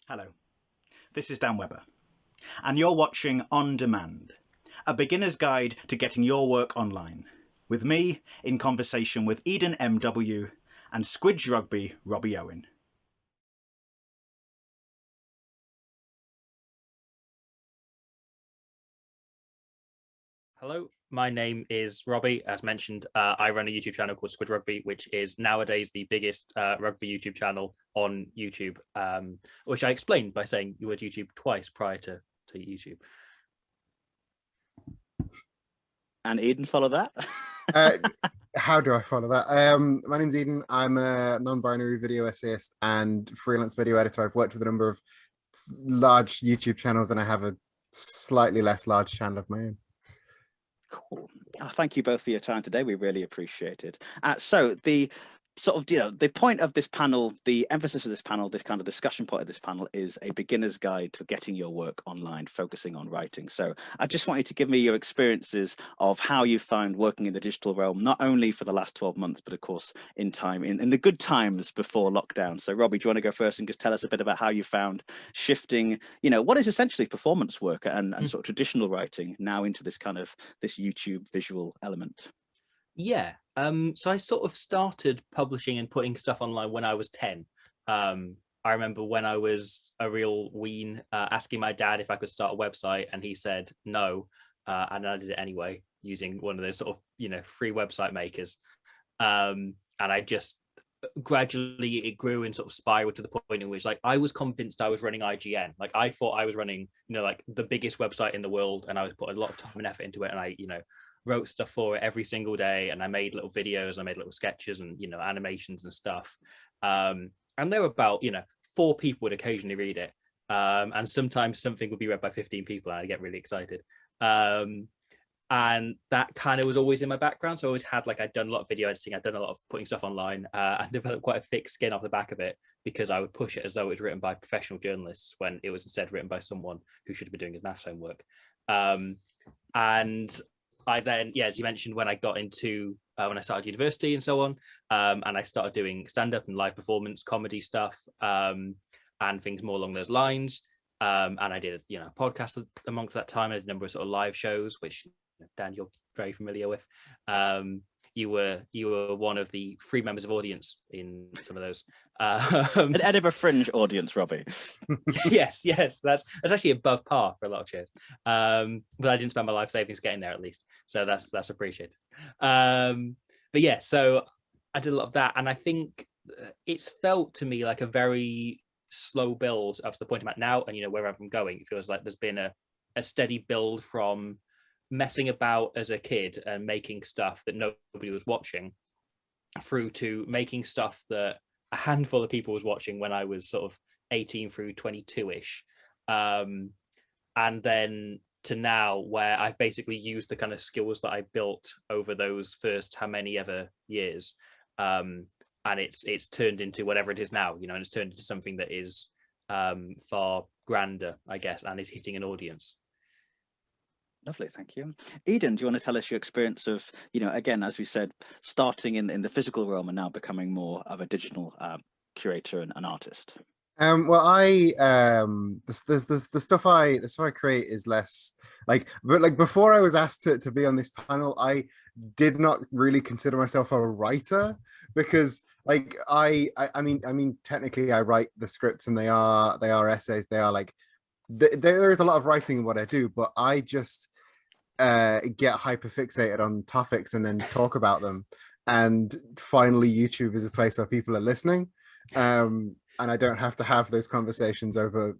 Hello, this is Dan Webber, and you're watching On Demand, a beginner's guide to getting your work online, with me in conversation with Eden MW and Squidge Rugby Robbie Owen. Hello, my name is Robbie. As mentioned, I run a YouTube channel called Squidge Rugby, which is nowadays the biggest rugby YouTube channel on YouTube, which I explained by saying you were YouTube twice prior to YouTube. And Eden, follow that? How do I follow that? My name's Eden. I'm a non-binary video essayist and freelance video editor. I've worked with a number of large YouTube channels, and I have a slightly less large channel of my own. Cool. Thank you both for your time today. We really appreciate it. So the sort of, the point of this panel, the emphasis of this panel, this kind of discussion point of this panel is a beginner's guide to getting your work online, focusing on writing. So I just want you to give me your experiences of how you found working in the digital realm, not only for the last 12 months, but of course in the good times before lockdown. So Robbie, do you want to go first and just tell us a bit about how you found shifting, what is essentially performance work and sort of traditional writing now into this kind of this YouTube visual element? Yeah, so I sort of started publishing and putting stuff online when I was 10. I remember when I was a real ween, asking my dad if I could start a website, and he said no, and I did it anyway using one of those sort of free website makers, and I just gradually it grew and sort of spiraled to the point in which I was convinced I was running IGN. I thought I was running the biggest website in the world, and I was putting a lot of time and effort into it, and I wrote stuff for it every single day, and I made little videos, I made little sketches and animations and stuff, and there were about 4 people would occasionally read it, and sometimes something would be read by 15 people and I'd get really excited, and that kind of was always in my background. So I always had I'd done a lot of video editing, I'd done a lot of putting stuff online, and developed quite a thick skin off the back of it, because I would push it as though it was written by professional journalists when it was instead written by someone who should have been doing his maths homework. And I then, as you mentioned, when I got into when I started university and so on, and I started doing stand-up and live performance comedy stuff, and things more along those lines, and I did a podcast amongst that time. I did a number of sort of live shows, which Dan, you're very familiar with. You were one of the 3 members of audience in some of those. An Edinburgh Fringe audience, Robbie. yes, that's actually above par for a lot of shows. But I didn't spend my life savings getting there, at least, so that's appreciated. But yeah, so I did a lot of that, and I think it's felt to me like a very slow build up to the point I'm at now, and wherever I'm going, it feels like there's been a steady build from messing about as a kid and making stuff that nobody was watching, through to making stuff that a handful of people was watching when I was sort of 18 through 22-ish, and then to now, where I've basically used the kind of skills that I built over those first how many ever years, and it's turned into whatever it is now, and it's turned into something that is far grander, I guess, and is hitting an audience. Lovely, thank you. Eden, do you want to tell us your experience of, again, as we said, starting in the physical realm and now becoming more of a digital curator and an artist? Well, the stuff I create is less but before I was asked to be on this panel, I did not really consider myself a writer, because I mean technically I write the scripts, and they are essays. They are there is a lot of writing in what I do, but I just get hyperfixated on topics and then talk about them. And finally, YouTube is a place where people are listening, and I don't have to have those conversations over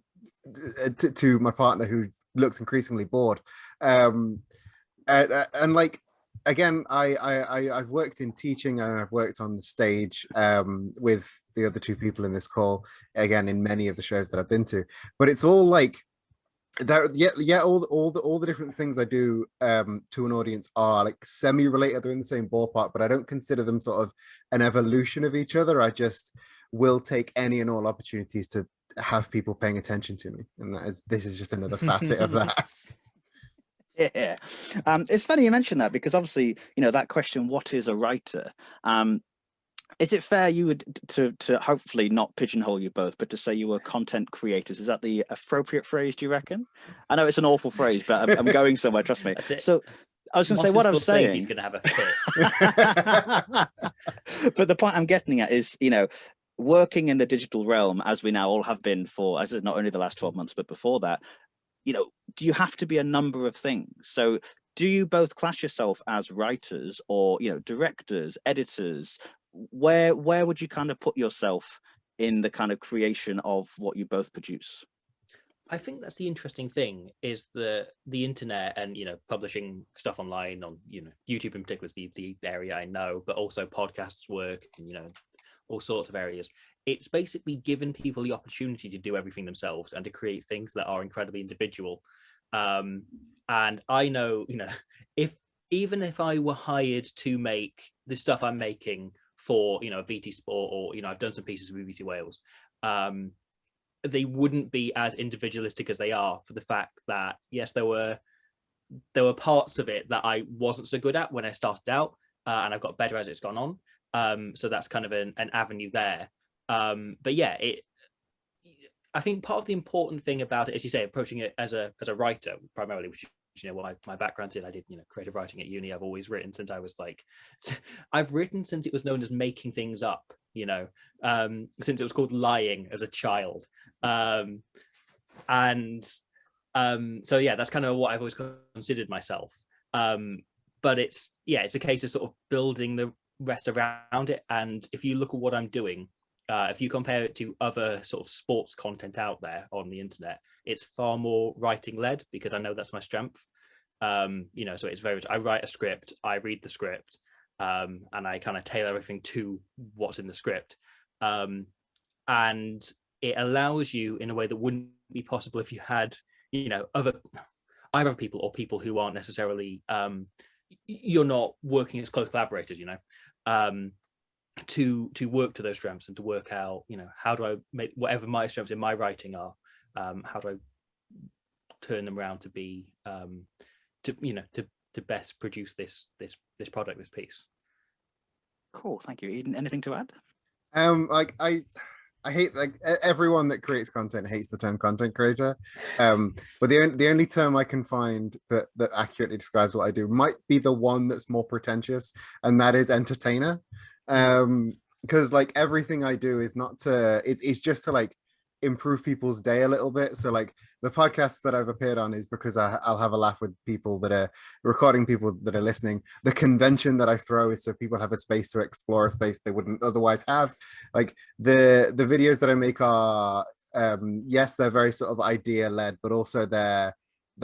to my partner, who looks increasingly bored. And again, I've worked in teaching, and I've worked on the stage with the other 2 people in this call, again in many of the shows that I've been to. But it's all all the different things I do to an audience are semi-related. They're in the same ballpark, but I don't consider them sort of an evolution of each other. I just will take any and all opportunities to have people paying attention to me, and this is just another facet of that. Yeah, it's funny you mentioned that, because obviously that question, what is a writer, Is it fair you would to hopefully not pigeonhole you both, but to say you were content creators? Is that the appropriate phrase, do you reckon? I know it's an awful phrase, but I'm going somewhere, trust me. That's it. So I was going to say what I'm saying. He's going to have a fit. But the point I'm getting at is, you know, working in the digital realm, as we now all have been for, as not only the last 12 months, but before that, you know, do you have to be a number of things? So do you both class yourself as writers or, you know, directors, editors? Where would you kind of put yourself in the kind of creation of what you both produce? I think that's the interesting thing is the internet and, you know, publishing stuff online on, you know, YouTube in particular is the area I know, but also podcasts work and, you know, all sorts of areas. It's basically given people the opportunity to do everything themselves and to create things that are incredibly individual. And I know, you know, even if I were hired to make the stuff I'm making for, you know, BT Sport, or, you know, I've done some pieces with BBC Wales, they wouldn't be as individualistic as they are, for the fact that, yes, there were parts of it that I wasn't so good at when I started out, and I've got better as it's gone on. So that's kind of an avenue there. But yeah, I think part of the important thing about it, as you say, approaching it as a writer primarily, which, you know, what my background did. I did, you know, creative writing at uni. I've always written since I was like, I've written since it was known as making things up, you know, since it was called lying as a child. So yeah, that's kind of what I've always considered myself. But it's a case of sort of building the rest around it. And if you look at what I'm doing, if you compare it to other sort of sports content out there on the internet, it's far more writing led, because I know that's my strength. You know, so it's very much, I write a script, I read the script, and I kind of tailor everything to what's in the script. And it allows you in a way that wouldn't be possible if you had, you know, either people or people who aren't necessarily, you're not working as close collaborators, you know, to work to those strengths and to work out, you know, how do I make whatever my strengths in my writing are, how do I turn them around to be, to best produce this product, this piece. Cool, thank you. Eden, anything to add? Like I hate, like, everyone that creates content hates the term content creator, but the only term I can find that accurately describes what I do might be the one that's more pretentious, and that is entertainer. Because like everything I do is not to, it's just to like improve people's day a little bit. So like the podcast that I've appeared on is because I'll have a laugh with people that are recording, people that are listening. The convention that I throw is so people have a space to explore a space they wouldn't otherwise have. Like the videos that I make are yes, they're very sort of idea led, but also they're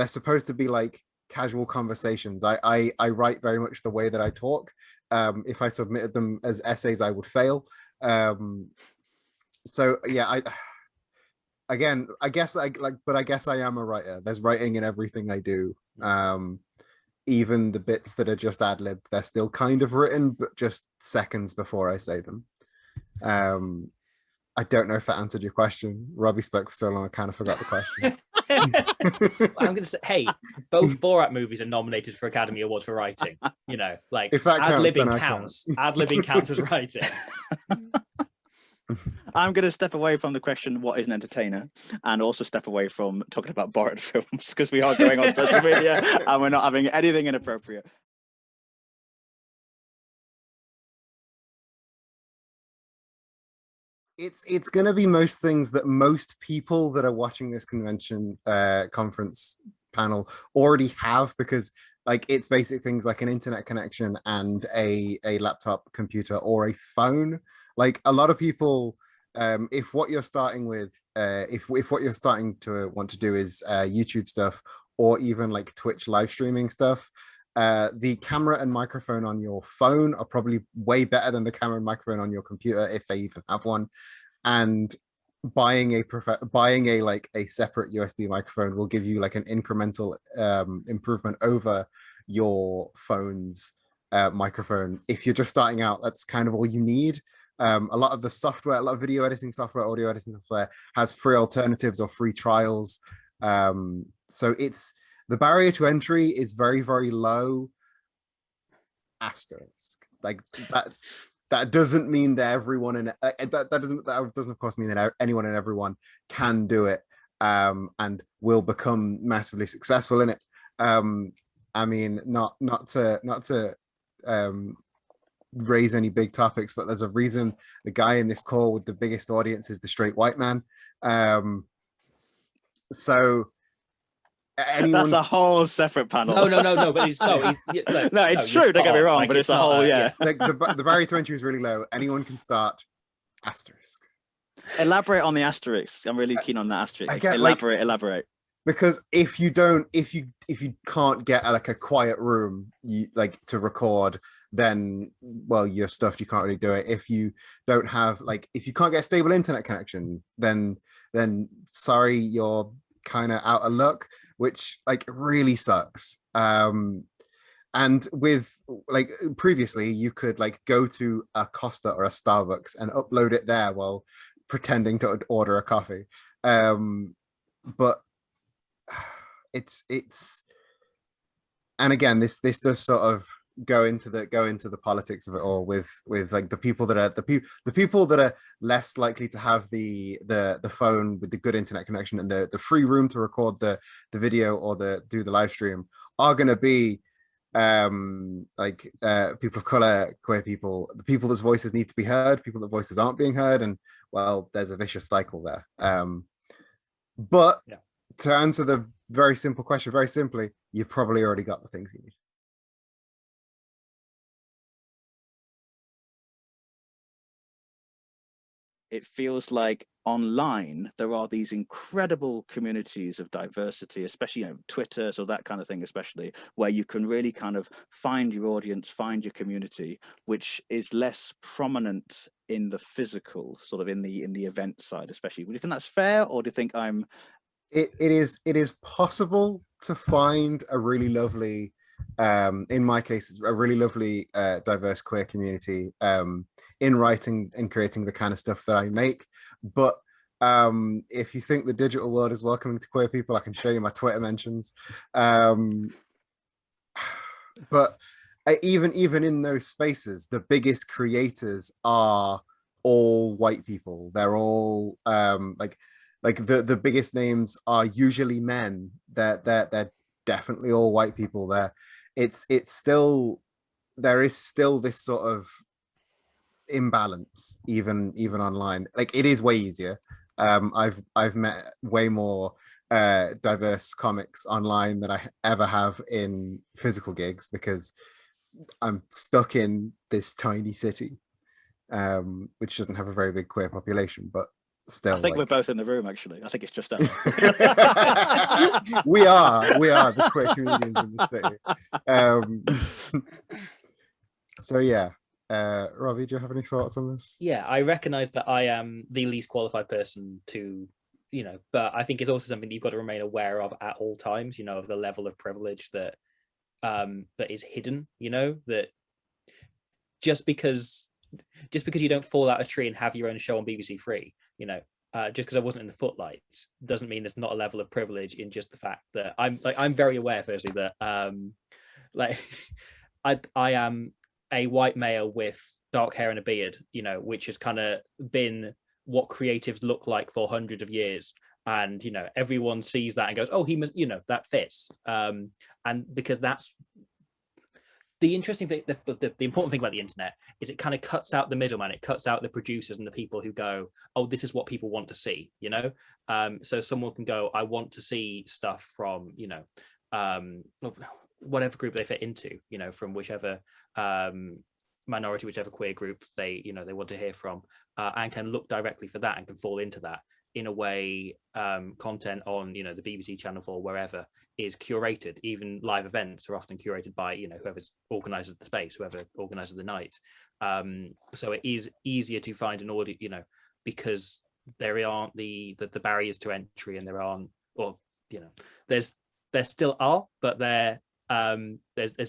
supposed to be like casual conversations. I write very much the way that I talk. If I submitted them as essays, I would fail. So yeah, I guess I am a writer. There's writing in everything I do. Even the bits that are just ad lib, they're still kind of written, but just seconds before I say them. I don't know if that answered your question. Robbie spoke for so long, I kind of forgot the question. I'm going to say, hey, both Borat movies are nominated for Academy Awards for writing. You know, like, if that ad-libbing counts. Ad-libbing counts as writing. I'm going to step away from the question, what is an entertainer? And also step away from talking about Borat films, because we are going on social media and we're not having anything inappropriate. It's going to be most things that most people that are watching this conference panel already have, because like it's basic things like an internet connection and a laptop computer or a phone. Like a lot of people, if what you're starting with, if what you're starting to want to do is YouTube stuff or even like Twitch live streaming stuff, the camera and microphone on your phone are probably way better than the camera and microphone on your computer, if they even have one. And buying a like a separate USB microphone will give you like an incremental improvement over your phone's microphone. If you're just starting out, that's kind of all you need. A lot of the software, a lot of video editing software, audio editing software has free alternatives or free trials. So it's, the barrier to entry is very, very low. Asterisk. Like that doesn't mean that everyone in that doesn't of course mean that anyone and everyone can do it and will become massively successful in it. I mean, not to raise any big topics, but there's a reason the guy in this call with the biggest audience is the straight white man. So anyone... That's a whole separate panel. No, but he's true, don't get me wrong, like, but it's a whole like the barrier to entry is really low. Anyone can start. Asterisk. Elaborate on the asterisk. I'm really keen on the asterisk. Again, elaborate. Because if you can't get like a quiet room to record, then well, you're stuffed. You can't really do it. If you don't have if you can't get a stable internet connection, then sorry, you're kind of out of luck, which really sucks. And with previously, you could go to a Costa or a Starbucks and upload it there while pretending to order a coffee. But it's and again, this does sort of go into the politics of it all with the people that are less likely to have the phone with the good internet connection and the free room to record the video or do the live stream are going to be people of color, queer people, the people whose voices need to be heard, people that voices aren't being heard, and well, there's a vicious cycle there. But to answer the very simple question very simply, you've probably already got the things you need. It feels like online there are these incredible communities of diversity, especially Twitter, so that kind of thing, especially where you can really kind of find your audience, find your community, which is less prominent in the physical, sort of in the event side, especially. Would you think that's fair, or do you think I'm... It is possible to find a really lovely, in my case, a really lovely diverse queer community in writing and creating the kind of stuff that I make. But if you think the digital world is welcoming to queer people, I can show you my Twitter mentions. But even in those spaces, the biggest creators are all white people. They're all the biggest names are usually men. They're definitely all white people. There is still this sort of imbalance even online. It is way easier. I've met way more diverse comics online than I ever have in physical gigs because I'm stuck in this tiny city which doesn't have a very big queer population, but still, I think we're both in the room, actually. I think it's just us. we are the queer comedians in the city. So yeah, Robbie, do you have any thoughts on this? Yeah, I recognize that I am the least qualified person to, but I think it's also something that you've got to remain aware of at all times, of the level of privilege that that is hidden, that just because you don't fall out of a tree and have your own show on BBC Three, just because I wasn't in the footlights doesn't mean there's not a level of privilege in just the fact that I'm very aware, firstly, that I am a white male with dark hair and a beard, which has kind of been what creatives look like for hundreds of years. And, everyone sees that and goes, oh, he must, that fits. And because that's the interesting thing, the important thing about the internet is it kind of cuts out the middleman. It cuts out the producers and the people who go, oh, this is what people want to see, so someone can go, I want to see stuff from, whatever group they fit into, from whichever minority, whichever queer group they want to hear from, and can look directly for that and can fall into that. In a way, content on the BBC Channel 4, wherever, is curated. Even live events are often curated by whoever's organises the space, whoever organises the night. So it is easier to find an audience, because there aren't the barriers to entry, and there aren't, or there still are, but there's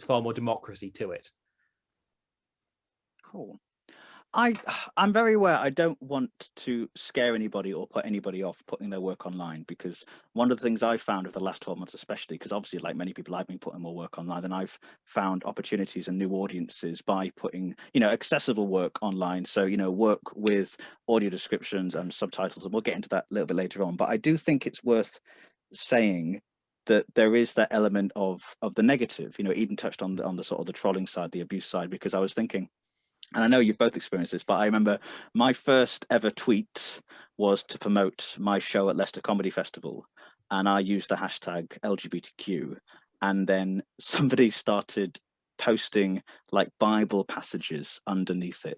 far more democracy to it. Cool. I'm very aware I don't want to scare anybody or put anybody off putting their work online, because one of the things I've found over the last 12 months, especially because obviously like many people, I've been putting more work online, and I've found opportunities and new audiences by putting, you know, accessible work online. So, you know, work with audio descriptions and subtitles, and we'll get into that a little bit later on. But I do think it's worth saying that there is that element of the negative. You know, Eden touched on the sort of the trolling side, the abuse side, because I was thinking, and I know you've both experienced this, but I remember my first ever tweet was to promote my show at Leicester Comedy Festival, and I used the hashtag LGBTQ, and then somebody started posting like Bible passages underneath it.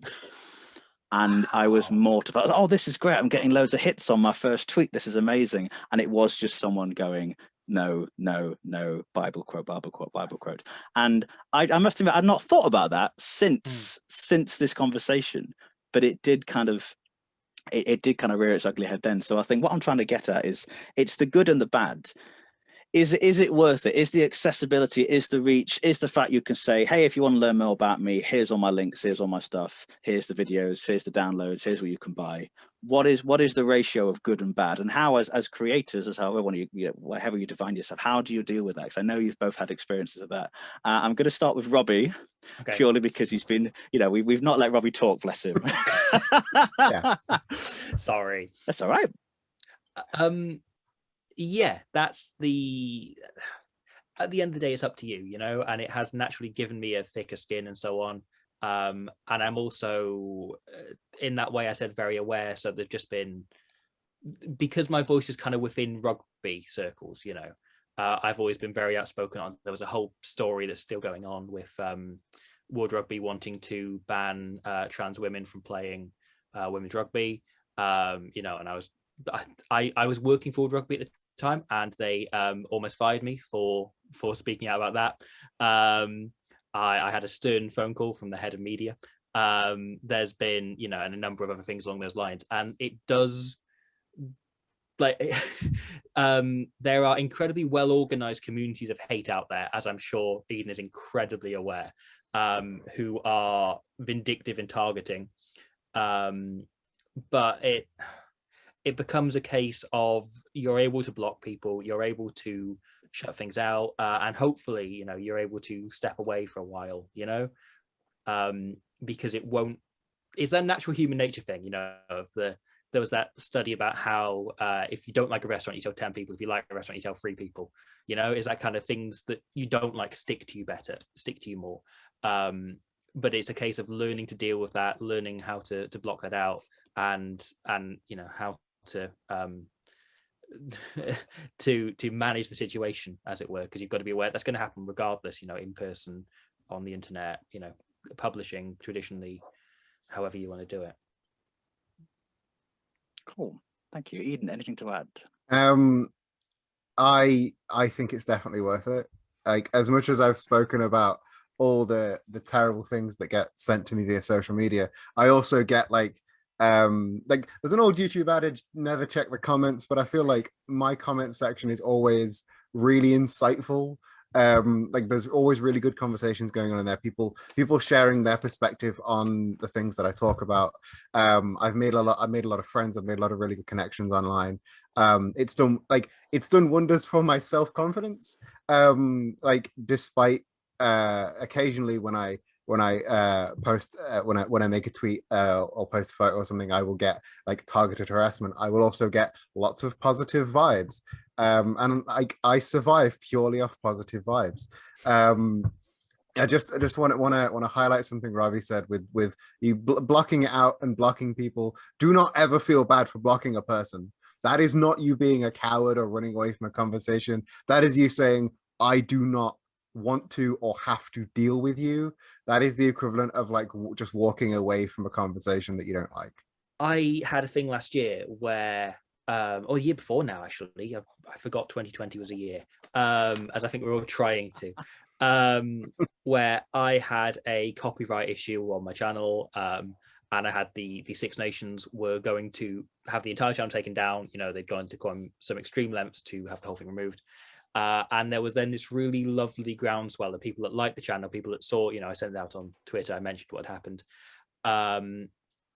And I was mortified. Oh, this is great. I'm getting loads of hits on my first tweet. This is amazing. And it was just someone going, no, Bible quote, Bible quote, Bible quote. And I must admit, I'd not thought about that since this conversation, but it did kind of rear its ugly head then. So I think what I'm trying to get at is, it's the good and the bad. Is it worth it? Is the accessibility, is the reach, is the fact you can say, hey, if you want to learn more about me, here's all my links, here's all my stuff, here's the videos, here's the downloads, here's what you can buy. What is the ratio of good and bad? And how, as creators, as however you define yourself, how do you deal with that? Because I know you've both had experiences of that. I'm going to start with Robbie, purely because he's been, you know, we've not let Robbie talk, bless him. Sorry. That's all right. Yeah, that's at the end of the day, it's up to you, you know, and it has naturally given me a thicker skin and so on. And I'm also in that way, I said, very aware. So there's just been, because my voice is kind of within rugby circles, you know, I've always been very outspoken on. There was a whole story that's still going on with World Rugby wanting to ban trans women from playing women's rugby, you know, and I was working for World Rugby at the time, and they almost fired me for speaking out about that. I had a stern phone call from the head of media. There's been, you know, and a number of other things along those lines, and it does, like, there are incredibly well organized communities of hate out there, as I'm sure Eden is incredibly aware, who are vindictive in targeting, but it becomes a case of, you're able to block people, you're able to shut things out, and hopefully, you know, you're able to step away for a while, you know, because it's that natural human nature thing, you know, there was that study about how if you don't like a restaurant, you tell 10 people. If you like a restaurant, you tell 3 people. You know, is that kind of things that you don't like stick to you more. But it's a case of learning to deal with that, learning how to block that out, and you know, how to to manage the situation, as it were, because you've got to be aware that's going to happen regardless, you know, in person, on the internet, you know, publishing traditionally, however you want to do it. Cool, thank you. Eden, anything to add? I think it's definitely worth it. Like, as much as I've spoken about all the terrible things that get sent to me via social media, I also get like there's an old YouTube adage, never check the comments, but I feel like my comment section is always really insightful. Like, there's always really good conversations going on in there, people sharing their perspective on the things that I talk about. I've made a lot of friends, I've made a lot of really good connections online. It's done wonders for my self-confidence, like, despite occasionally when I post when I make a tweet or post a photo or something, I will get like targeted harassment. I will also get lots of positive vibes, and I survive purely off positive vibes. I just want to highlight something Robbie said with you blocking it out and blocking people. Do not ever feel bad for blocking a person. That is not you being a coward or running away from a conversation. That is you saying, I do not want to or have to deal with you. That is the equivalent of like just walking away from a conversation that you don't like. I had a thing last year where or the year before now, actually, I forgot 2020 was a year, as I think we're all trying to, where I had a copyright issue on my channel, and I had the Six Nations were going to have the entire channel taken down. You know, they'd gone to some extreme lengths to have the whole thing removed. And there was then this really lovely groundswell of people that liked the channel, people that saw, you know, I sent it out on Twitter, I mentioned what had happened.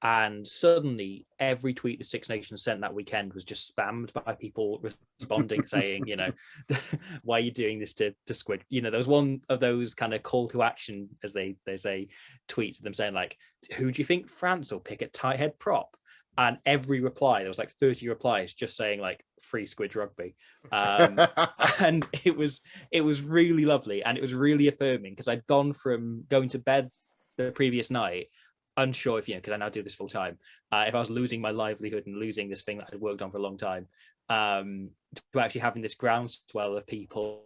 And suddenly every tweet the Six Nations sent that weekend was just spammed by people responding saying, you know, why are you doing this to Squid? You know, there was one of those kind of call to action, as they say, tweets of them saying like, who do you think France will pick at tight head prop? And every reply, there was like 30 replies just saying like free Squidge Rugby. And it was really lovely, and it was really affirming, because I'd gone from going to bed the previous night unsure if, you know, because I now do this full time, if I was losing my livelihood and losing this thing that I'd worked on for a long time, to actually having this groundswell of people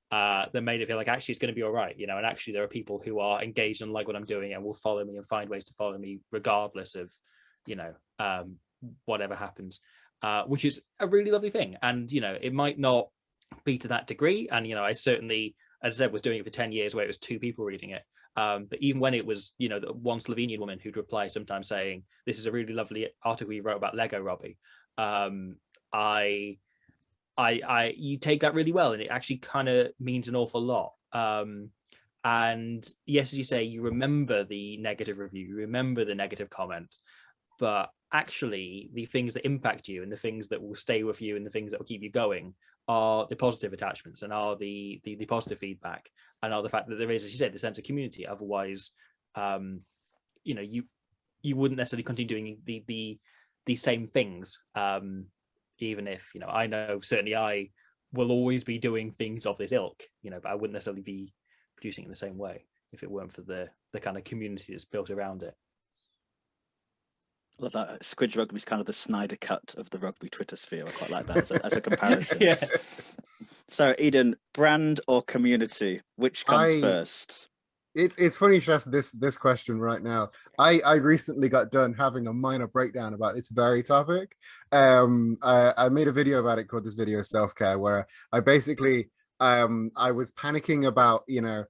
that made it feel like actually it's going to be all right, you know, and actually there are people who are engaged and like what I'm doing and will follow me and find ways to follow me regardless of, you know, whatever happens, which is a really lovely thing. And, you know, it might not be to that degree, and, you know, I certainly, as I said, was doing it for 10 years where it was 2 people reading it. But even when it was, you know, the one Slovenian woman who'd reply sometimes saying, this is a really lovely article you wrote about Lego, Robbie. You take that really well, and it actually kind of means an awful lot. And yes, as you say, you remember the negative review, you remember the negative comment, but actually the things that impact you and the things that will stay with you and the things that will keep you going are the positive attachments, and are the positive feedback, and are the fact that there is, as you said, the sense of community. Otherwise, you know, you wouldn't necessarily continue doing the same things, even if, you know, I know certainly I will always be doing things of this ilk, you know, but I wouldn't necessarily be producing it in the same way if it weren't for the kind of community that's built around it. I love that. Squidge Rugby is kind of the Snyder cut of the rugby Twitter sphere. I quite like that as a comparison. Yeah. So, Eden, brand or community, which comes first? It's funny you should ask this question right now. I recently got done having a minor breakdown about this very topic. I made a video about it called This Video is Self-Care, where I basically I was panicking about, you know,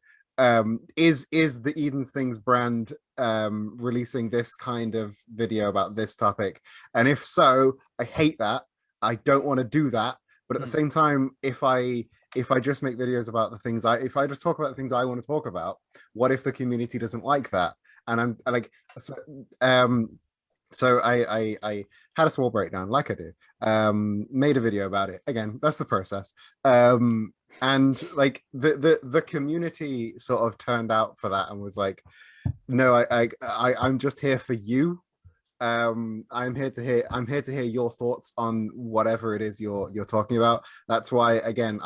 is the Eden's Things brand releasing this kind of video about this topic? And if so, I hate that. I don't want to do that. But at the same time, if I just make videos about the things if I just talk about the things I want to talk about, what if the community doesn't like that? And I'm like, so I had a small breakdown, like I do, made a video about it. Again, that's the process. And like the community sort of turned out for that and was like, no, I'm just here for you. I'm here to hear your thoughts on whatever it is you're talking about. That's why, again,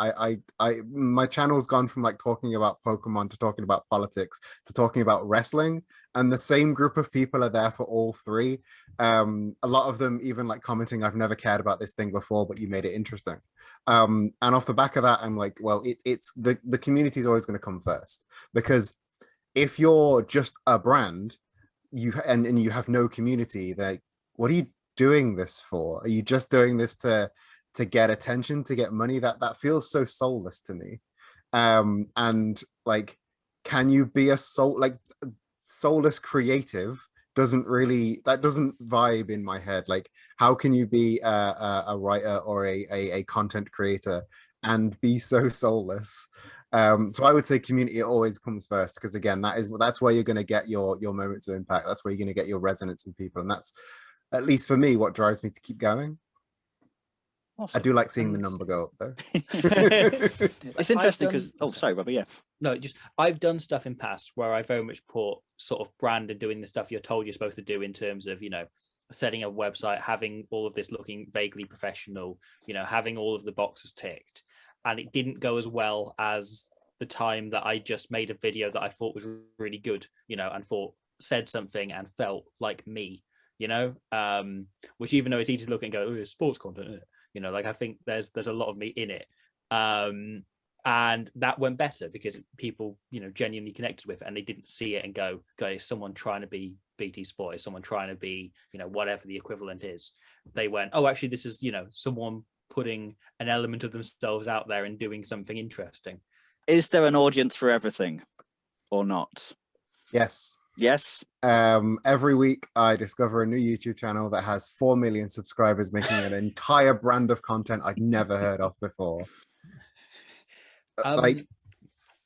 my channel's gone from like talking about Pokemon to talking about politics to talking about wrestling, and the same group of people are there for all three. A lot of them even like commenting, I've never cared about this thing before, but you made it interesting. And off the back of that, I'm like, well, it's the community is always going to come first, because if you're just a brand, you have no community, that what are you doing this for? Are you just doing this to get attention, to get money? That feels so soulless to me. And like, can you be a soulless creative? Doesn't vibe in my head. Like, how can you be a writer or a content creator and be so soulless? So I would say community always comes first, because again, that's where you're going to get your moments of impact. That's where you're going to get your resonance with people, and that's, at least for me, what drives me to keep going. Awesome. I do like seeing the number go up though. It's interesting because sorry, Robbie. Yeah. No, just I've done stuff in past where I very much put sort of brand and doing the stuff you're told you're supposed to do, in terms of, you know, setting a website, having all of this looking vaguely professional, you know, having all of the boxes ticked. And it didn't go as well as the time that I just made a video that I thought was really good, you know, and said something and felt like me, you know, which, even though it's easy to look and go, oh, it's sports content, isn't it? You know, like, I think there's a lot of me in it. And that went better because people, you know, genuinely connected with it, and they didn't see it and go, is someone trying to be BT Sport, is someone trying to be, you know, whatever the equivalent is. They went, oh, actually, this is, you know, someone putting an element of themselves out there and doing something interesting. Is there an audience for everything or not? Yes. Yes. Every week I discover a new YouTube channel that has 4 million subscribers, making an entire brand of content I'd never heard of before. Like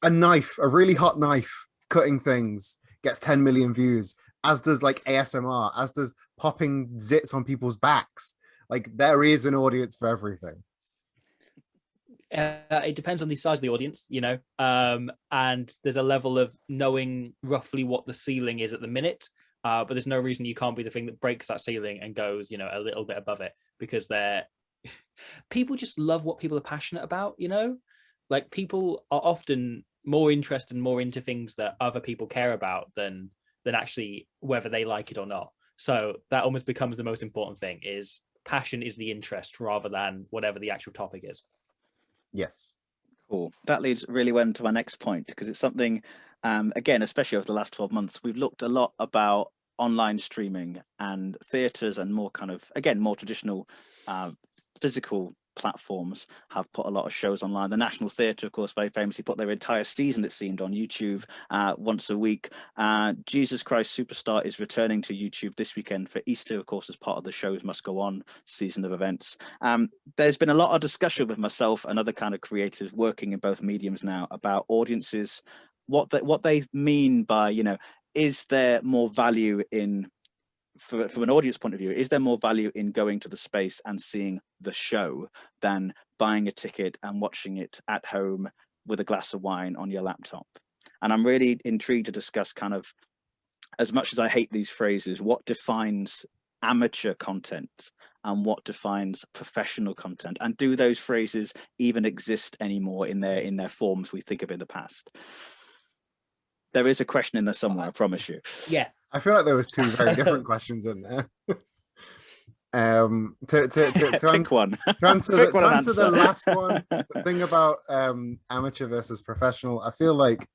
a really hot knife cutting things gets 10 million views, as does like ASMR, as does popping zits on people's backs. Like there is an audience for everything. It depends on the size of the audience, you know, and there's a level of knowing roughly what the ceiling is at the minute, but there's no reason you can't be the thing that breaks that ceiling and goes, you know, a little bit above it, because people just love what people are passionate about, you know, like people are often more interested and more into things that other people care about than actually whether they like it or not. So that almost becomes the most important thing, is passion is the interest rather than whatever the actual topic is. Yes. Cool. That leads really well to my next point, because it's something, again, especially over the last 12 months, we've looked a lot about online streaming and theatres, and more kind of, again, more traditional physical platforms have put a lot of shows online. The National Theatre, of course, very famously put their entire season, it seemed, on YouTube once a week. Jesus Christ Superstar is returning to YouTube this weekend for Easter, of course, as part of the Shows Must Go On season of events. There's been a lot of discussion with myself and other kind of creators working in both mediums now about audiences, what they mean by, you know, is there more value in, from an audience point of view, is there more value in going to the space and seeing the show than buying a ticket and watching it at home with a glass of wine on your laptop? And I'm really intrigued to discuss kind of, as much as I hate these phrases, what defines amateur content and what defines professional content, and do those phrases even exist anymore in their forms we think of in the past? There is a question in there somewhere, I promise you. Yeah. I feel like there was two very different questions in there. Pick one. To answer Pick the last one, the thing about amateur versus professional, I feel like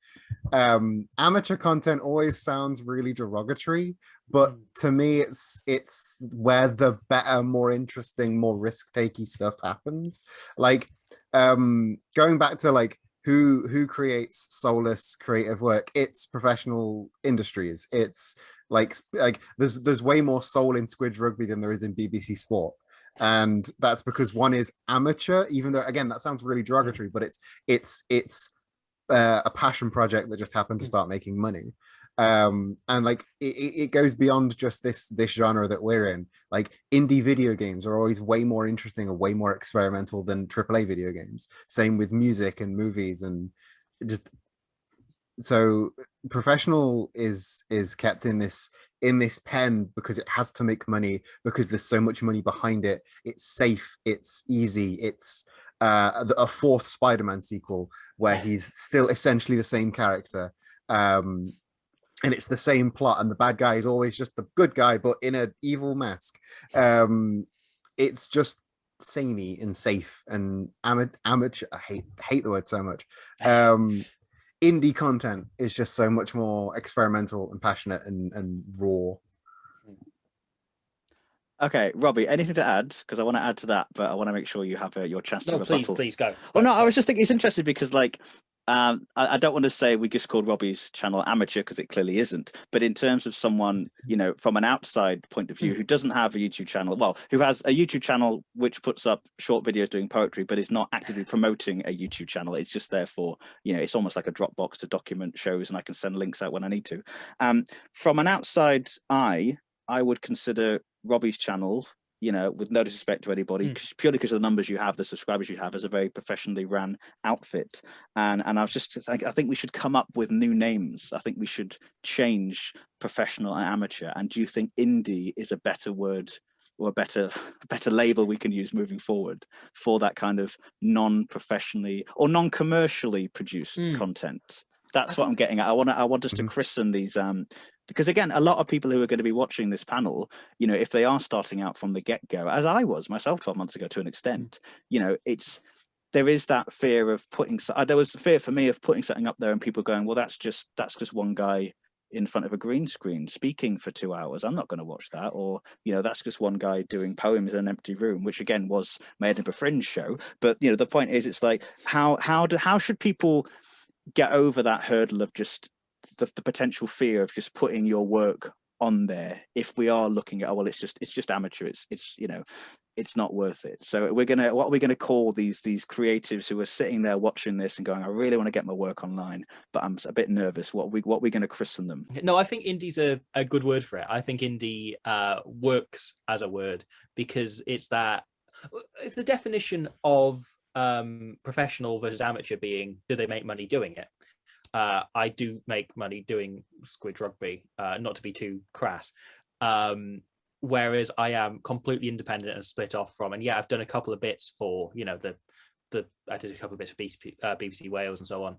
amateur content always sounds really derogatory, but to me it's where the better, more interesting, more risk-takey stuff happens. Like going back to like who creates soulless creative work, it's professional industries. It's like there's way more soul in Squidge Rugby than there is in BBC Sport, and that's because one is amateur, even though, again, that sounds really derogatory, but it's a passion project that just happened to start making money. And like it goes beyond just this genre that we're in. Like indie video games are always way more interesting or way more experimental than AAA video games. Same with music and movies, and just so professional is kept in this pen because it has to make money, because there's so much money behind it. It's safe, it's easy, it's a fourth Spider-Man sequel where he's still essentially the same character. And it's the same plot, and the bad guy is always just the good guy, but in an evil mask. It's just samey and safe and amateur. I hate the word so much. Indie content is just so much more experimental and passionate and raw. Okay, Robbie, anything to add? Because I want to add to that, but I want to make sure you have your chance to rebuttal. Please go. Well, no, I was just thinking it's interesting because, like, I don't want to say we just called Robbie's channel amateur, because it clearly isn't. But in terms of someone, you know, from an outside point of view, who doesn't have a YouTube channel, well, who has a YouTube channel which puts up short videos doing poetry, but is not actively promoting a YouTube channel. It's just there for, you know, it's almost like a Dropbox to document shows, and I can send links out when I need to. From an outside eye, I would consider Robbie's channel, you know, with no disrespect to anybody, purely because of the numbers you have, the subscribers you have, as a very professionally ran outfit. And I was just, I think we should come up with new names. I think we should change professional and amateur. And do you think indie is a better word, or a better label we can use moving forward for that kind of non-professionally or non-commercially produced content? That's what I'm getting at. I want us to christen these, because again, a lot of people who are going to be watching this panel, you know, if they are starting out from the get-go, as I was myself 12 months ago to an extent, you know, there is that fear of there was fear for me of putting something up there and people going, well, that's just one guy in front of a green screen speaking for 2 hours. I'm not going to watch that. Or, you know, that's just one guy doing poems in an empty room, which again was made in a fringe show. But, you know, the point is, it's like, how should people get over that hurdle of just the potential fear of just putting your work on there, if we are looking at, oh, well, it's just amateur, it's you know, it's not worth it. So what are we gonna call these creatives who are sitting there watching this and going, I really want to get my work online, but I'm a bit nervous. What are we gonna christen them? No, I think indie's a good word for it. I think indie works as a word, because it's that, if the definition of professional versus amateur being, do they make money doing it? I do make money doing Squidge Rugby, not to be too crass. Whereas I am completely independent and split off from, and yeah, I've done a couple of bits for, you know, I did a couple of bits for BBC Wales and so on.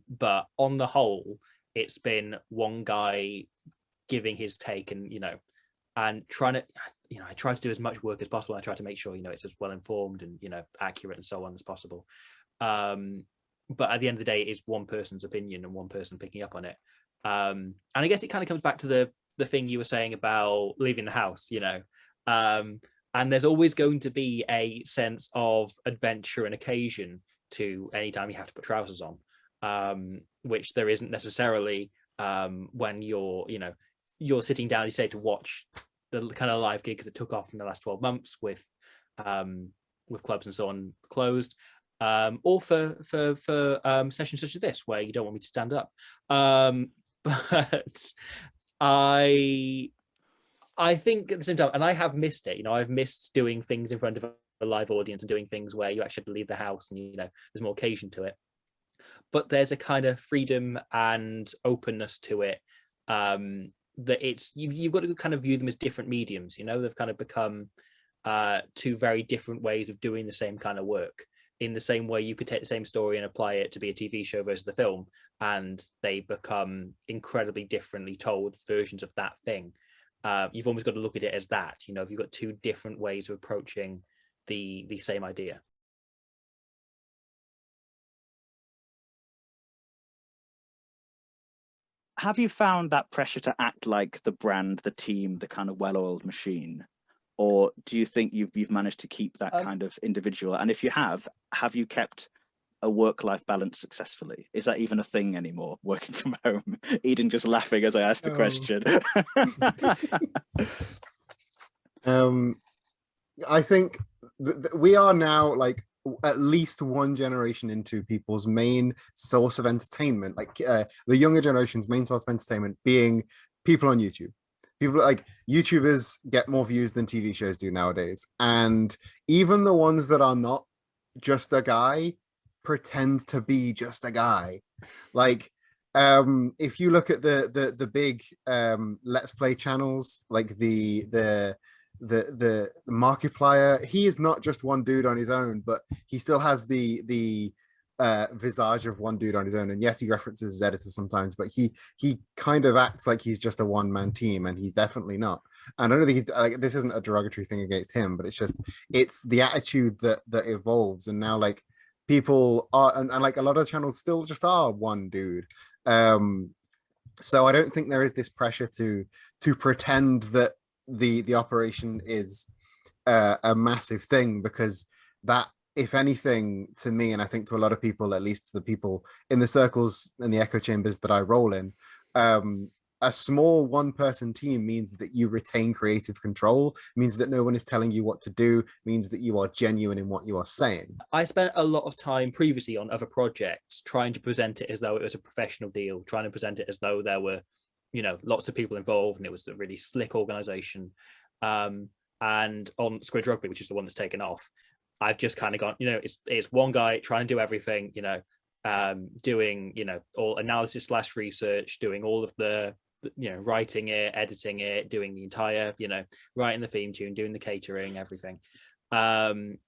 But on the whole, it's been one guy giving his take, and, you know, and trying to, you know, I try to do as much work as possible. I try to make sure, you know, it's as well informed and, you know, accurate and so on as possible. But at the end of the day, it's one person's opinion and one person picking up on it. And I guess it kind of comes back to the thing you were saying about leaving the house, you know, and there's always going to be a sense of adventure and occasion to any time you have to put trousers on, which there isn't necessarily when you're, you know, you're sitting down, you say, to watch the kind of live gigs that took off in the last 12 months with clubs and so on closed, or for sessions such as this where you don't want me to stand up. But I think at the same time, and I have missed it, you know, I've missed doing things in front of a live audience and doing things where you actually have to leave the house and, you know, there's more occasion to it. But there's a kind of freedom and openness to it, that you've got to kind of view them as different mediums, you know. They've kind of become two very different ways of doing the same kind of work. In the same way you could take the same story and apply it to be a TV show versus the film, and they become incredibly differently told versions of that thing. You've almost got to look at it as that, you know, you've got two different ways of approaching the same idea. Have you found that pressure to act like the brand, the team, the kind of well-oiled machine? Or do you think you've managed to keep that kind of individual? And if you have you kept a work-life balance successfully? Is that even a thing anymore, working from home? Eden just laughing as I asked the question. I think we are now like at least one generation into people's main source of entertainment, like the younger generation's main source of entertainment being people on YouTube. People like YouTubers get more views than TV shows do nowadays. And even the ones that are not just a guy pretend to be just a guy. Like, if you look at the big Let's Play channels, like the Markiplier, he is not just one dude on his own, but he still has the visage of one dude on his own. And yes, he references his editor sometimes, but he kind of acts like he's just a one-man team, and he's definitely not. And I don't think he's like, this isn't a derogatory thing against him, but it's the attitude that evolves. And now like people are, and like a lot of channels still just are one dude. So I don't think there is this pressure to pretend that the operation is a massive thing, because that, if anything, to me, and I think to a lot of people, at least the people in the circles and the echo chambers that I roll in, a small one-person team means that you retain creative control, means that no one is telling you what to do, means that you are genuine in what you are saying. I spent a lot of time previously on other projects trying to present it as though it was a professional deal, trying to present it as though there were, you know, lots of people involved and it was a really slick organization. And on Squidge Rugby, which is the one that's taken off, I've just kind of gone, you know, it's one guy trying to do everything, you know, doing, you know, all analysis / research, doing all of the, you know, writing it, editing it, doing the entire, you know, writing the theme tune, doing the catering, everything. And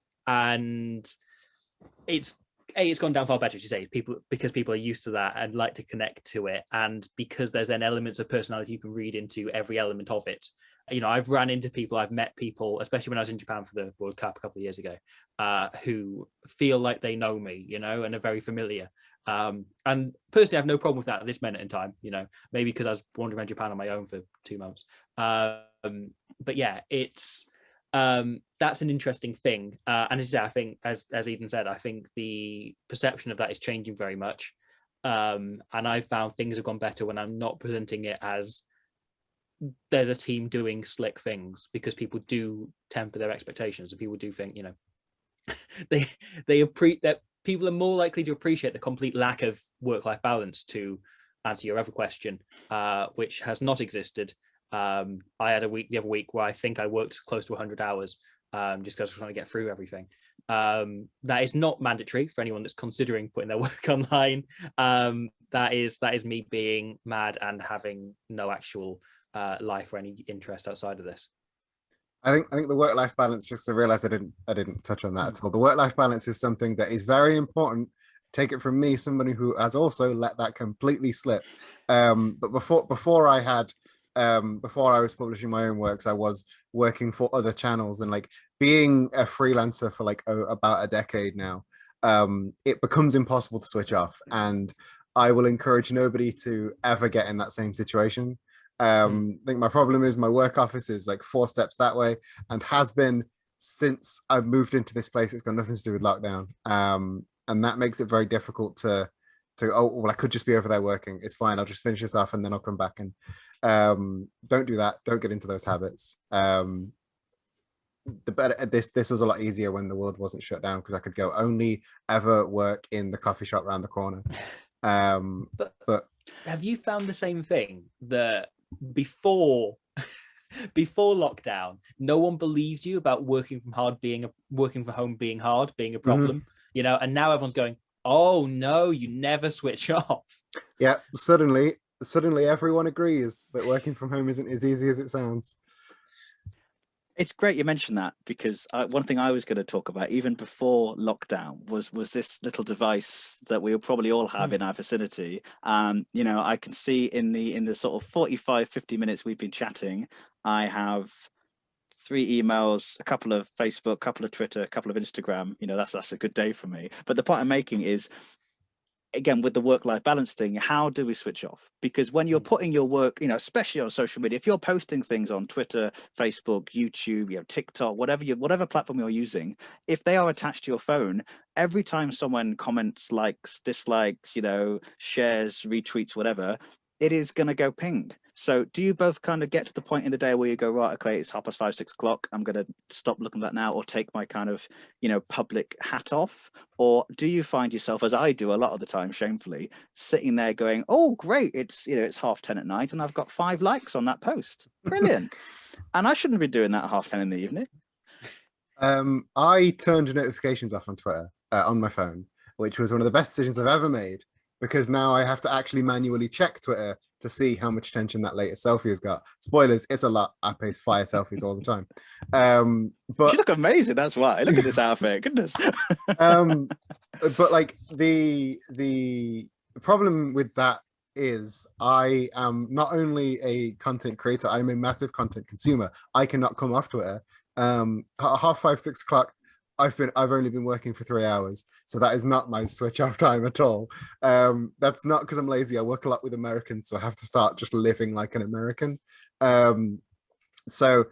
it's gone down far better, as you say, because people are used to that and like to connect to it, and because there's then elements of personality you can read into every element of it. You know, I've ran into people, I've met people, especially when I was in Japan for the World Cup a couple of years ago, who feel like they know me, you know, and are very familiar. And personally, I have no problem with that at this minute in time, you know, maybe because I was wandering around Japan on my own for 2 months. But yeah, it's that's an interesting thing. And as I say, I think, as Eden said, I think the perception of that is changing very much. And I've found things have gone better when I'm not presenting it as there's a team doing slick things, because people do temper their expectations, and people do think, that people are more likely to appreciate the complete lack of work-life balance, to answer your other question, which has not existed. I had a week the other week where I think I worked close to 100 hours, just because I was trying to get through everything. That is not mandatory for anyone that's considering putting their work online. That is me being mad and having no actual life or any interest outside of this. I think the work-life balance, just to realize I didn't touch on that at all. The work-life balance is something that is very important. Take it from me, somebody who has also let that completely slip. But before I was publishing my own works, I was working for other channels, and like being a freelancer for like about a decade now, it becomes impossible to switch off. And I will encourage nobody to ever get in that same situation. I think my problem is my work office is like 4 steps that way, and has been since I've moved into this place. It's got nothing to do with lockdown, and that makes it very difficult to oh, well, I could just be over there working. It's fine, I'll just finish this off and then I'll come back. And don't do that. Don't get into those habits. This was a lot easier when the world wasn't shut down, because I could go only ever work in the coffee shop around the corner. But have you found the same thing, that before lockdown, no one believed you about working from home being a problem, and now everyone's going, oh no, you never switch off. Yeah, suddenly everyone agrees that working from home isn't as easy as it sounds. It's great you mentioned that, because one thing I was going to talk about even before lockdown was this little device that we'll probably all have in our vicinity. I can see in the sort of 45-50 minutes we've been chatting, I have 3 emails, a couple of Facebook, a couple of Twitter, a couple of Instagram. That's a good day for me. But the point I'm making is, again, with the work-life balance thing, how do we switch off? Because when you're putting your work, especially on social media, if you're posting things on Twitter, Facebook, YouTube, TikTok, whatever platform you're using, if they are attached to your phone, every time someone comments, likes, dislikes, shares, retweets, whatever, it is going to go ping. So do you both kind of get to the point in the day where you go, right, okay, it's 5:30, 6 o'clock, I'm going to stop looking at that now, or take my kind of, public hat off? Or do you find yourself, as I do a lot of the time, shamefully, sitting there going, oh, great, it's 10:30 at night and I've got 5 likes on that post. Brilliant. And I shouldn't be doing that at 10:30 in the evening. I turned notifications off on Twitter on my phone, which was one of the best decisions I've ever made, because now I have to actually manually check Twitter to see how much attention that latest selfie has got. Spoilers, it's a lot. I post fire selfies all the time. But you look amazing, that's why. Look at this outfit, goodness. But like the problem with that is, I am not only a content creator, I'm a massive content consumer. I cannot come off Twitter. At 5:30, 6 o'clock, I've only been working for 3 hours, so that is not my switch off time at all. That's not because I'm lazy. I work a lot with Americans, so I have to start just living like an American. So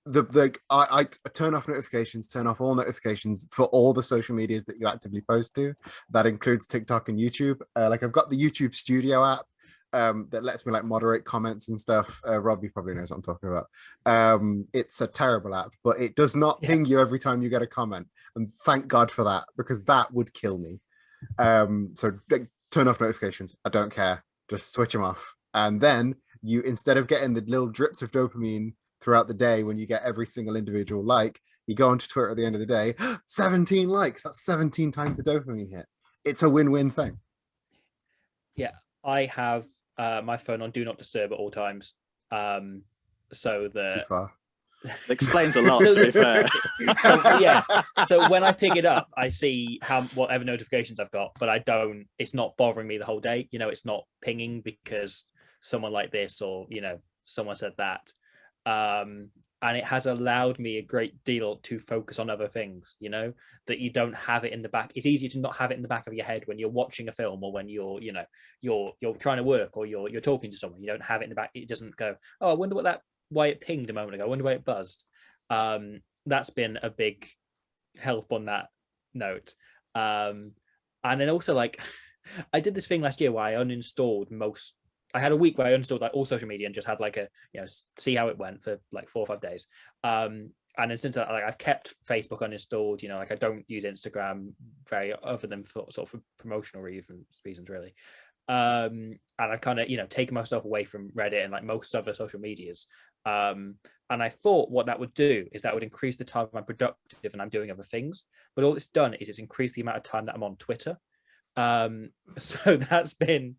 I turn off notifications, turn off all notifications for all the social medias that you actively post to. That includes TikTok and YouTube. Like I've got the YouTube Studio app that lets me like moderate comments and stuff. Robbie probably knows what I'm talking about. It's a terrible app, but it does not ping you every time you get a comment, and thank God for that, because that would kill me. So turn off notifications. I don't care, just switch them off. And then you, instead of getting the little drips of dopamine throughout the day when you get every single individual like, you go onto Twitter at the end of the day, 17 likes, that's 17 times the dopamine hit. It's a win-win thing. Yeah, I have my phone on do not disturb at all times, so that It's too far. It explains a lot, to be fair. So when I pick it up, I see whatever notifications I've got, but it's not bothering me the whole day. It's not pinging because someone like this, or someone said that. And it has allowed me a great deal to focus on other things, that you don't have it in the back. It's easier to not have it in the back of your head when you're watching a film, or when you're trying to work, or you're talking to someone. You don't have it in the back. It doesn't go, oh, I wonder why it pinged a moment ago. I wonder why it buzzed. That's been a big help on that note. And then also, like, I did this thing last year where I uninstalled most I had a week where I uninstalled like all social media and just had like a, see how it went for like 4 or 5 days. And then since that, like, I've kept Facebook uninstalled, like I don't use Instagram very, other than for sort of for promotional reasons really. And I've kind of, taken myself away from Reddit and like most other social medias. And I thought what that would do is that would increase the time I'm productive and I'm doing other things. But all it's done is it's increased the amount of time that I'm on Twitter. So that's been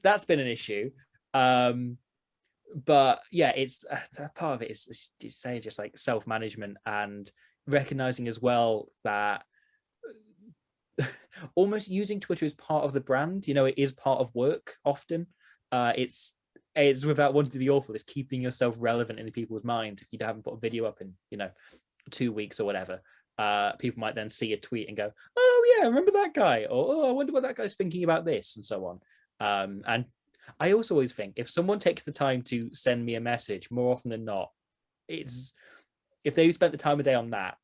an issue. But yeah, it's part of it is just like self-management and recognizing as well that almost using Twitter as part of the brand. It is part of work often. It's without wanting to be awful, it's keeping yourself relevant in people's mind. If you haven't put a video up in 2 weeks or whatever, people might then see a tweet and go, oh yeah, remember that guy, or oh, I wonder what that guy's thinking about this, and so on. And I also always think if someone takes the time to send me a message, more often than not, it's if they spent the time of day on that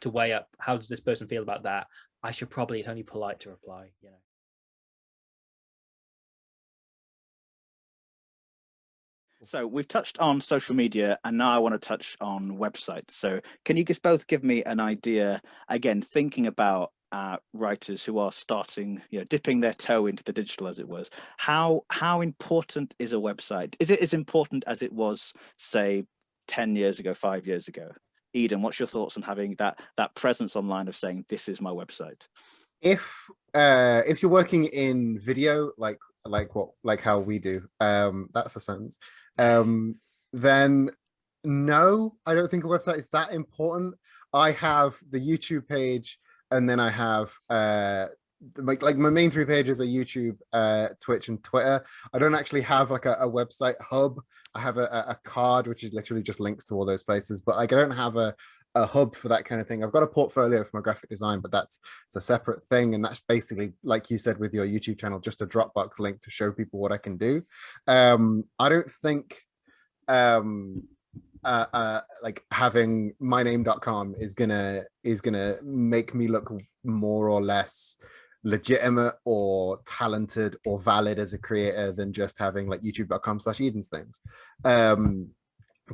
to weigh up how does this person feel about that, it's only polite to reply. So we've touched on social media, and now I want to touch on websites. So can you just both give me an idea, again, thinking about writers who are starting, dipping their toe into the digital, as it was, how important is a website? Is it as important as it was, say, 10 years ago, 5 years ago? Eden, what's your thoughts on having that presence online of saying, this is my website? If you're working in video, like how we do, that's a sentence, then no, I don't think a website is that important. I have the YouTube page, and then I have my main 3 pages are YouTube, Twitch, and Twitter. I don't actually have like a website hub. I have a card which is literally just links to all those places, but I don't have a hub for that kind of thing. I've got a portfolio for my graphic design, but it's a separate thing, and that's basically, like you said with your YouTube channel, just a Dropbox link to show people what I can do. I don't think like having myname.com is gonna make me look more or less legitimate or talented or valid as a creator than just having like youtube.com/Eden's things,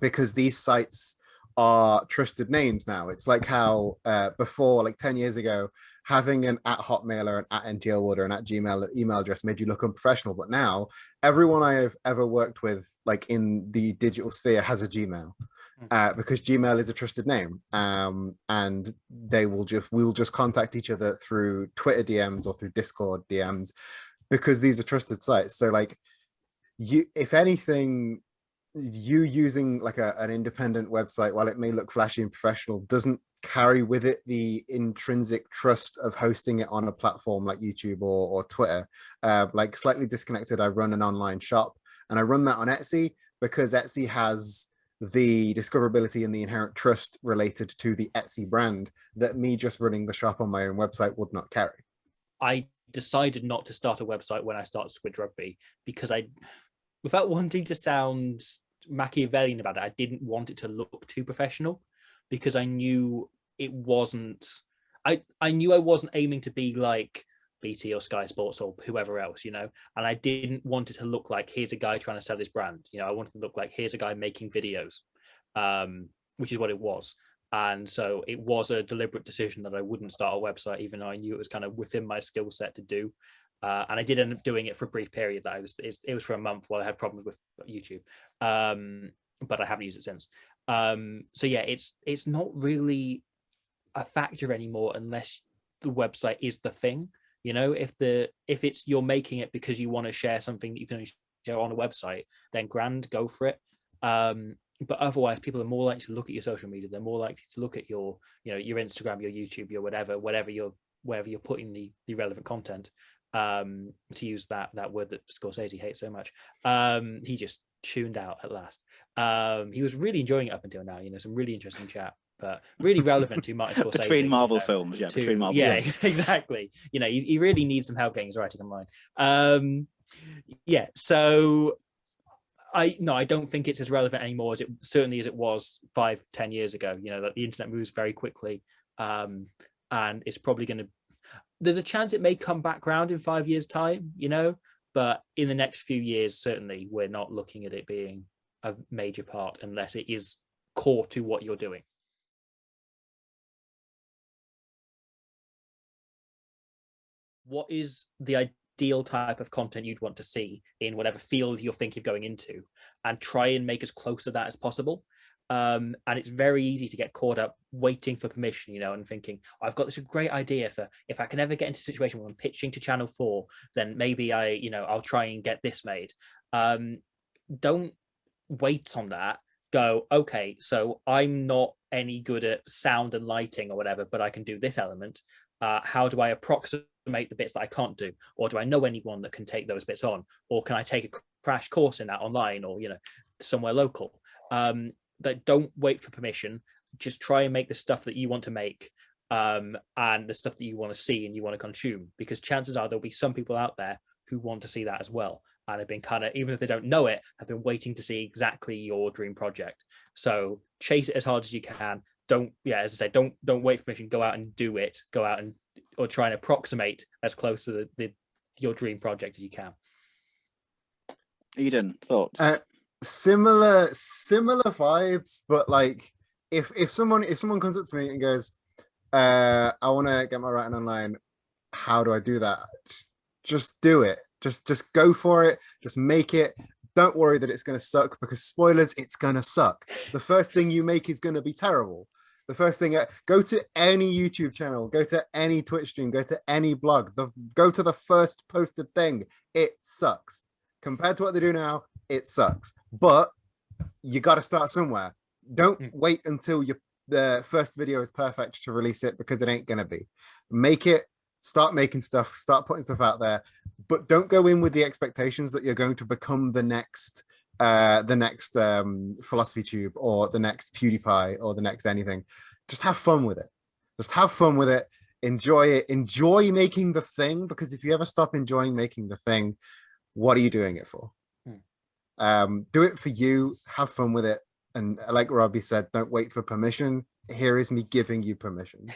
because these sites are trusted names now. It's like how before, like 10 years ago, having an @Hotmail or an @NTLwood or an @Gmail email address made you look unprofessional. But now everyone I have ever worked with, like in the digital sphere, has a Gmail, because Gmail is a trusted name, and we'll just contact each other through Twitter DMs or through Discord DMs, because these are trusted sites. So like, if anything, you using like an independent website, while it may look flashy and professional, doesn't carry with it the intrinsic trust of hosting it on a platform like YouTube or Twitter. Like, slightly disconnected, I run an online shop, and I run that on Etsy because Etsy has the discoverability and the inherent trust related to the Etsy brand that me just running the shop on my own website would not carry. I decided not to start a website when I started Squidge Rugby because without wanting to sound Machiavellian about it, I didn't want it to look too professional, because I knew it wasn't. I knew I wasn't aiming to be like BT or Sky Sports or whoever else, and I didn't want it to look like, here's a guy trying to sell his brand. I wanted to look like, here's a guy making videos, which is what it was. And so it was a deliberate decision that I wouldn't start a website, even though I knew it was kind of within my skill set to do. And I did end up doing it for a brief period. It was for a month while I had problems with YouTube, but I haven't used it since. So yeah, it's not really a factor anymore unless the website is the thing. If it's you're making it because you want to share something that you can share on a website, then grand, go for it. But otherwise, people are more likely to look at your social media. They're more likely to look at your your Instagram, your YouTube, your wherever you're putting the relevant content. To use that word that Scorsese hates so much. He just tuned out at last. He was really enjoying it up until now. Some really interesting chat, but really relevant to Martin Scorsese. Between Marvel films, yeah. Between Marvel films. Exactly. He really needs some help getting his writing online. Yeah. So I don't think it's as relevant anymore as it certainly as it was 5-10 years ago. That the internet moves very quickly, and it's probably going to. There's a chance it may come back around in 5 years' time, But in the next few years, certainly, we're not looking at it being a major part unless it is core to what you're doing. What is the ideal type of content you'd want to see in whatever field you're thinking of going into, and try and make as close to that as possible? And it's very easy to get caught up waiting for permission, you know, and thinking, I've got this great idea for if I can ever get into a situation where I'm pitching to Channel 4, then maybe I'll try and get this made. Don't wait on that. Go, okay, so I'm not any good at sound and lighting or whatever, but I can do this element. How do I approximate the bits that I can't do? Or do I know anyone that can take those bits on? Or can I take a crash course in that online, or, you know, somewhere local? But don't wait for permission. Just try and make the stuff that you want to make, and the stuff that you want to see and you want to consume, because chances are there'll be some people out there who want to see that as well, and have been kind of, even if they don't know it, have been waiting to see exactly your dream project. So chase it as hard as you can. Don't, as I say, don't wait for permission. Go out and do it. Go out and, or try and approximate as close to your dream project as you can. Eden, thoughts? Similar vibes, but like if someone comes up to me and goes, I want to get my writing online, how do I do that? Just do it. Just go for it. Just make it. Don't worry that it's going to suck, because spoilers, it's going to suck. The first thing you make is going to be terrible. The first thing, go to any YouTube channel, go to any Twitch stream, go to any blog, go to the first posted thing. It sucks. Compared to what they do now, it sucks. But you got to start somewhere. Don't wait until the first video is perfect to release it, because it ain't going to be. Make it, start making stuff, start putting stuff out there, but don't go in with the expectations that you're going to become the next Philosophy Tube, or the next PewDiePie, or the next anything. Just have fun with it. Just have fun with it. Enjoy it. Enjoy making the thing, because if you ever stop enjoying making the thing, what are you doing it for? Do it for you. Have fun with it. And like Robbie said, don't wait for permission. Here is me giving you permission.